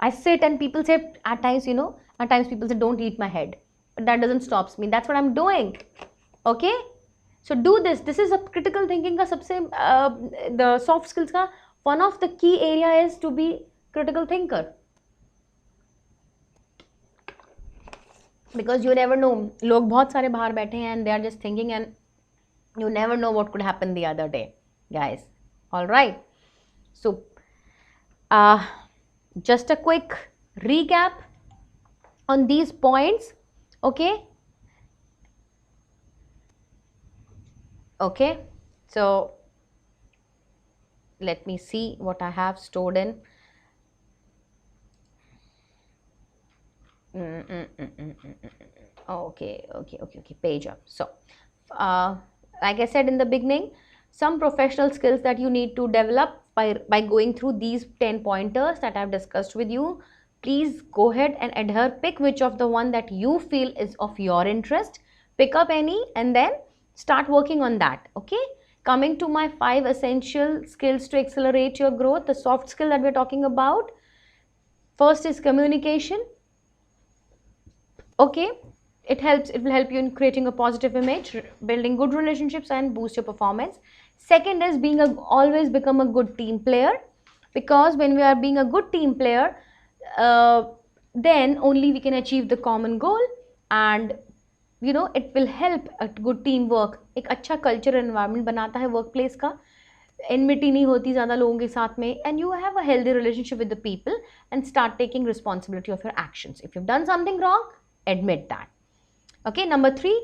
I sit and people say at times, you know, at times people say don't eat my head, but that doesn't stop me. That's what I'm doing. Okay, so do this. This is a critical thinking का सबसे the soft skills का one of the key area is to be critical thinker, because you never know. लोग बहुत सारे बाहर बैठे हैं and they are just thinking and you never know what could happen the other day, guys. All right, so just a quick recap on these points. Okay, okay, so let me see what I have stored in. Okay, page up. So like I said in the beginning, some professional skills that you need to develop by going through these 10 pointers that I've discussed with you. Please go ahead and adhere, pick which of the one that you feel is of your interest, pick up any and then start working on that. Okay, coming to my 5 essential skills to accelerate your growth, the soft skill that we're talking about. First is communication. Okay, it will help you in creating a positive image, building good relationships and boost your performance. Second is always become a good team player, because when we are being a good team player, then only we can achieve the common goal, and you know it will help a good teamwork. एक अच्छा culture environment बनाता है workplace का, enmity नहीं होती ज़्यादा लोगों के साथ में, and you have a healthy relationship with the people and start taking responsibility of your actions. If you've done something wrong, admit that. Okay, number 3,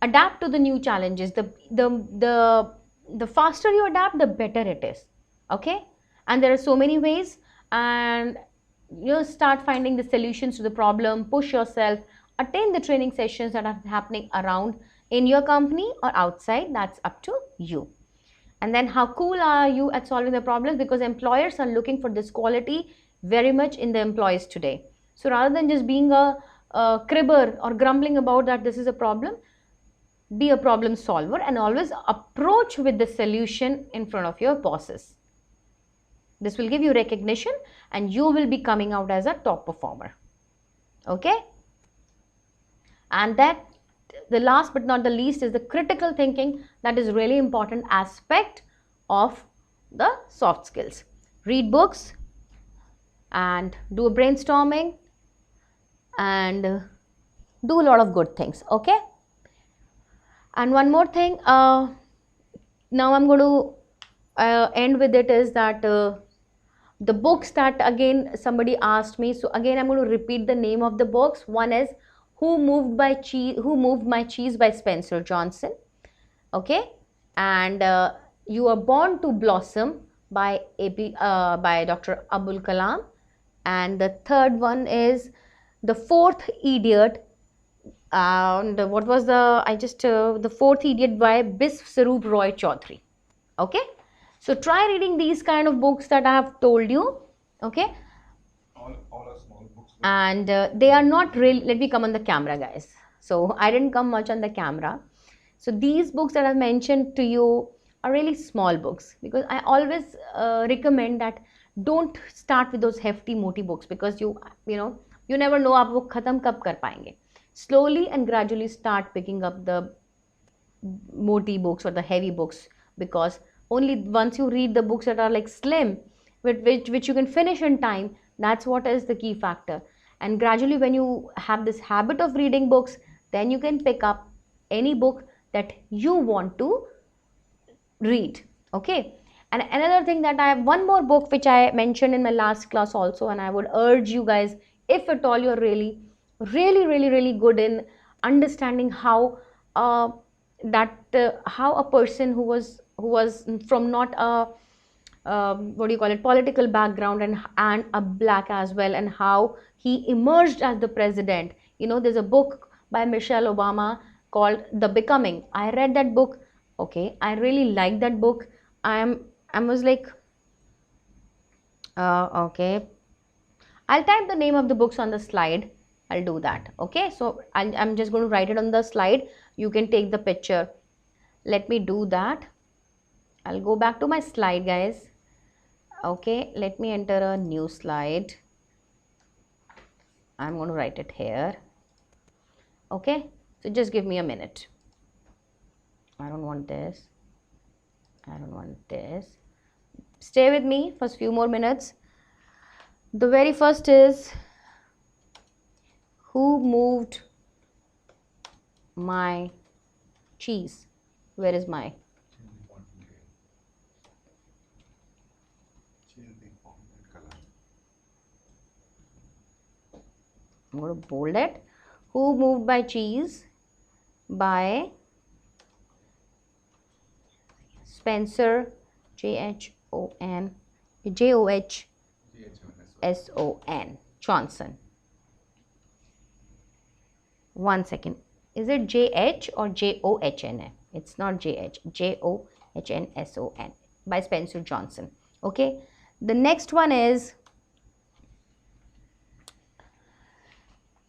adapt to the new challenges. The faster you adapt, the better it is. Okay, and there are so many ways, and you start finding the solutions to the problem. Push yourself, attend the training sessions that are happening around in your company or outside. That's up to you. And then how cool are you at solving the problems, because employers are looking for this quality very much in the employees today. So rather than just being a cribber or grumbling about that this is a problem, be a problem solver and always approach with the solution in front of your bosses. This will give you recognition and you will be coming out as a top performer. Okay, and that the last but not the least is the critical thinking. That is really important aspect of the soft skills. Read books and do a brainstorming and do a lot of good things. Okay, and one more thing, now I'm going to end with it, is that the books that again somebody asked me, so again I'm going to repeat the name of the books. One is Who Moved My Cheese by Spencer Johnson. Okay, and You Are Born to Blossom by by Dr. Abul Kalam. And the third one is The Fourth Idiot, and what was the Fourth Idiot by Biswaroop Roy Chaudhary. Okay, so try reading these kind of books that I have told you. Okay, All are small books. and they are not really, let me come on the camera, guys. So I didn't come much on the camera. So these books that I've mentioned to you are really small books, because I always recommend that don't start with those hefty moti books, because you know you never know आप वो खत्म कब कर पाएंगे. Slowly and gradually start picking up the moti books or the heavy books, because only once you read the books that are like slim, which you can finish in time, that's what is the key factor. And gradually when you have this habit of reading books, then you can pick up any book that you want to read. Okay, and another thing, that I have one more book which I mentioned in my last class also, and I would urge you guys, if at all you're really good in understanding how how a person who was from not a what do you call it, political background, and a black as well, and how he emerged as the president. There's a book by Michelle Obama called The Becoming. I read that book. Okay, I really like that book. I was like, okay, I'll type the name of the books on the slide. I'll do that. Okay, so I'm just going to write it on the slide. You can take the picture. Let me do that. I'll go back to my slide, guys. Okay, let me enter a new slide. I'm going to write it here. Okay, so just give me a minute. I don't want this. I don't want this. Stay with me for a few more minutes. The very first is Who Moved My Cheese? Where is my? I'm going to bold it. Who Moved My Cheese by Spencer John Johnson. One second. Is it JH or JOHN? It's not JH. JOHNSON by Spencer Johnson. Okay. The next one is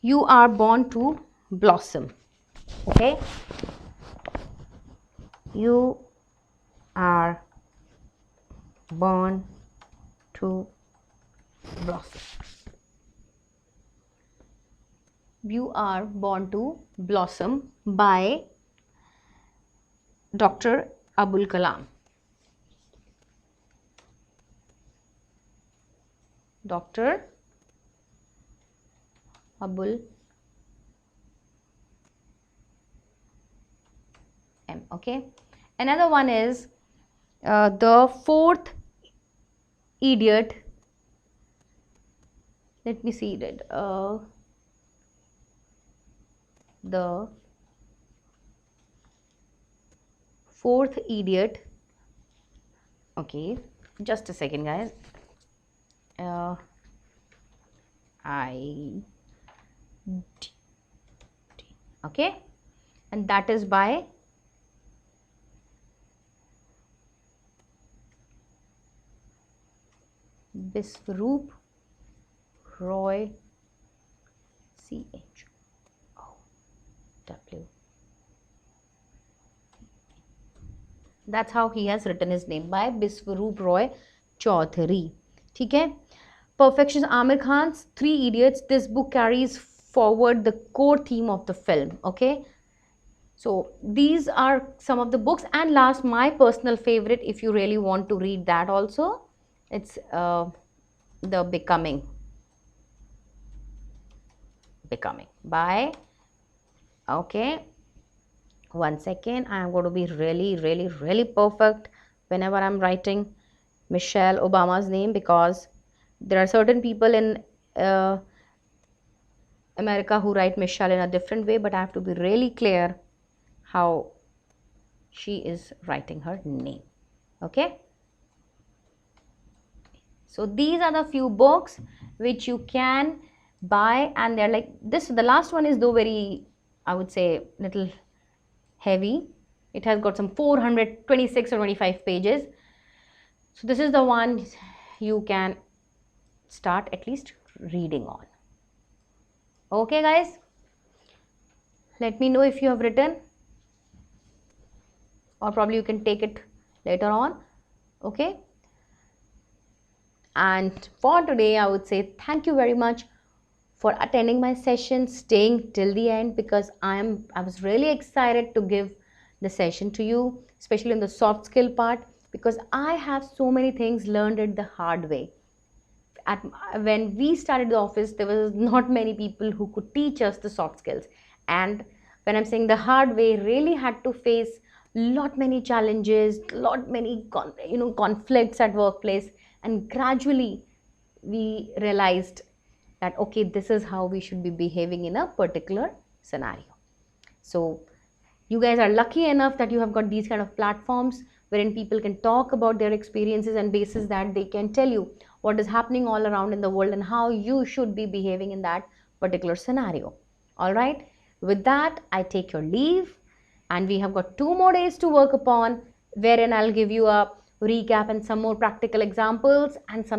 You Are Born to Blossom. Okay. You are born to blossom. You Are Born to Blossom by Dr. Abul Kalam. Dr. Abul M. Okay. Another one is The Fourth Idiot. Let me see it. The Fourth Idiot. Okay, just a second, guys. Okay, and that is by Biswaroop Roy CHOW. That's how he has written his name, by Biswaroop Roy Chaudhary. ठीक है. Perfection, Amir Khan's Three Idiots. This book carries forward the core theme of the film. Okay, so these are some of the books. And last, my personal favorite, if you really want to read that also, it's The Becoming by, okay, one second, I am going to be really perfect whenever I'm writing Michelle Obama's name, because there are certain people in uh, America who write Michelle in a different way, but I have to be really clear how she is writing her name. Okay, so these are the few books which you can buy, and they're like this. The last one is though very, I would say, little heavy. It has got some 426 or 25 pages. So this is the one you can start at least reading on. Okay guys, let me know if you have written, or probably you can take it later on. Okay, and for today I would say thank you very much for attending my session, staying till the end, because I was really excited to give the session to you, especially in the soft skill part, because I have so many things learned it the hard way. When we started the office, there was not many people who could teach us the soft skills, and when I'm saying the hard way, really had to face lot many challenges, lot many conflicts at workplace, and gradually we realized that okay, this is how we should be behaving in a particular scenario. So you guys are lucky enough that you have got these kind of platforms wherein people can talk about their experiences, and basis that they can tell you what is happening all around in the world and how you should be behaving in that particular scenario. All right, with that I take your leave, and we have got 2 more days to work upon, wherein I'll give you a recap and some more practical examples and some